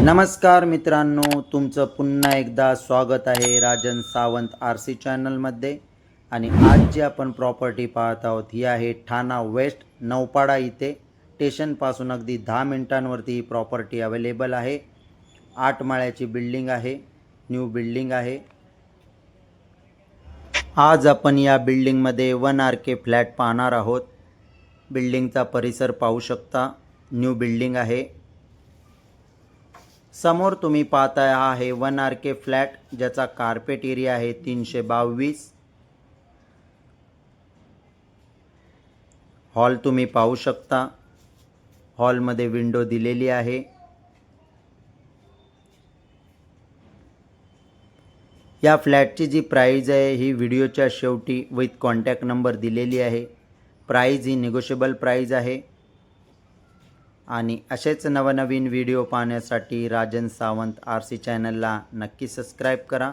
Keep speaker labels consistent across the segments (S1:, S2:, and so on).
S1: नमस्कार मित्रांनो, तुमचं पुन्हा एकदा स्वागत आहे राजन सावंत आर.सी. चॅनलमध्ये. आणि आज जी आपण प्रॉपर्टी पाहत आहोत ही आहे ठाणा वेस्ट नौपाडा इथे. स्टेशनपासून अगदी 10 मिनिटांवरती ही प्रॉपर्टी अवेलेबल आहे. 8 माळ्याची बिल्डिंग आहे, न्यू बिल्डिंग आहे. आज आपण या बिल्डिंगमध्ये 1 RK फ्लॅट पाहणार आहोत. बिल्डिंगचा परिसर पाहू शकता, न्यू बिल्डिंग आहे. समोर तुम्ही पाहताय हा आहे 1 RK फ्लॅट, ज्याचा कार्पेट एरिया आहे 322. हॉल तुम्ही पाहू शकता, हॉलमध्ये विंडो दिलेली आहे. या फ्लॅटची जी प्राइस आहे ही व्हिडिओच्या शेवटी विथ कॉन्टॅक्ट नंबर दिलेली आहे. प्राइस ही निगोशिएबल प्राइस आहे. आणि असेच नवनवीन व्हिडिओ पाहण्यासाठी राजन सावंत आर.सी. चॅनलला नक्की सबस्क्राईब करा.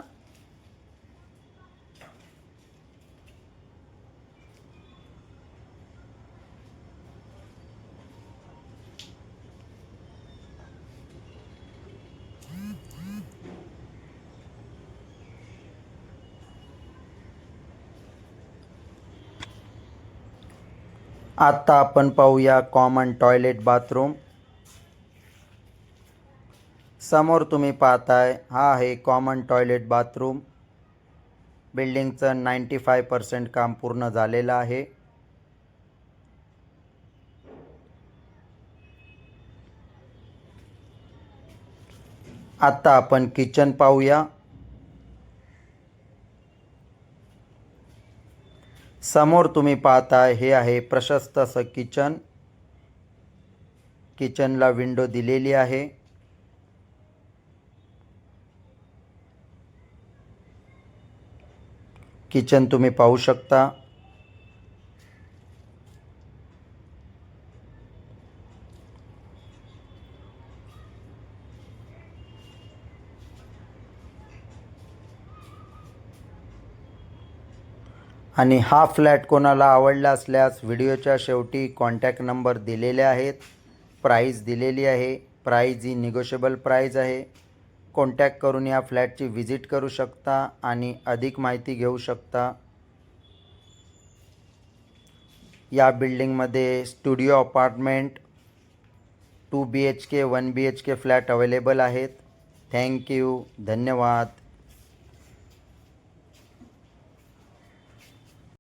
S1: आता आपण पाहूया कॉमन टॉयलेट बाथरूम. समोर तुम्ही पाहताय हा आहे कॉमन टॉयलेट बाथरूम. बिल्डिंगचं 95% काम पूर्ण झालेलं आहे. आता आपण किचन पाहूया. समोर तुम्ही पाहताय हे आहे प्रशस्त असं किचन. किचनला विंडो दिलेली आहे. किचन तुम्ही पाहू शकता. आणि हा फ्लॅट कोणाला आवडला असल्यास व्हिडिओच्या शेवटी कॉन्टॅक्ट नंबर दिलेले आहेत. प्राइस दिलेली आहे. प्राइस ही निगोशिएबल प्राइस आहे. कॉन्टॅक्ट करून या फ्लॅटची व्हिजिट करू शकता आणि अधिक माहिती घेऊ शकता. या बिल्डिंगमध्ये studio apartment, 2 BHK 1 BHK flat available आहेत. थँक्यू, धन्यवाद.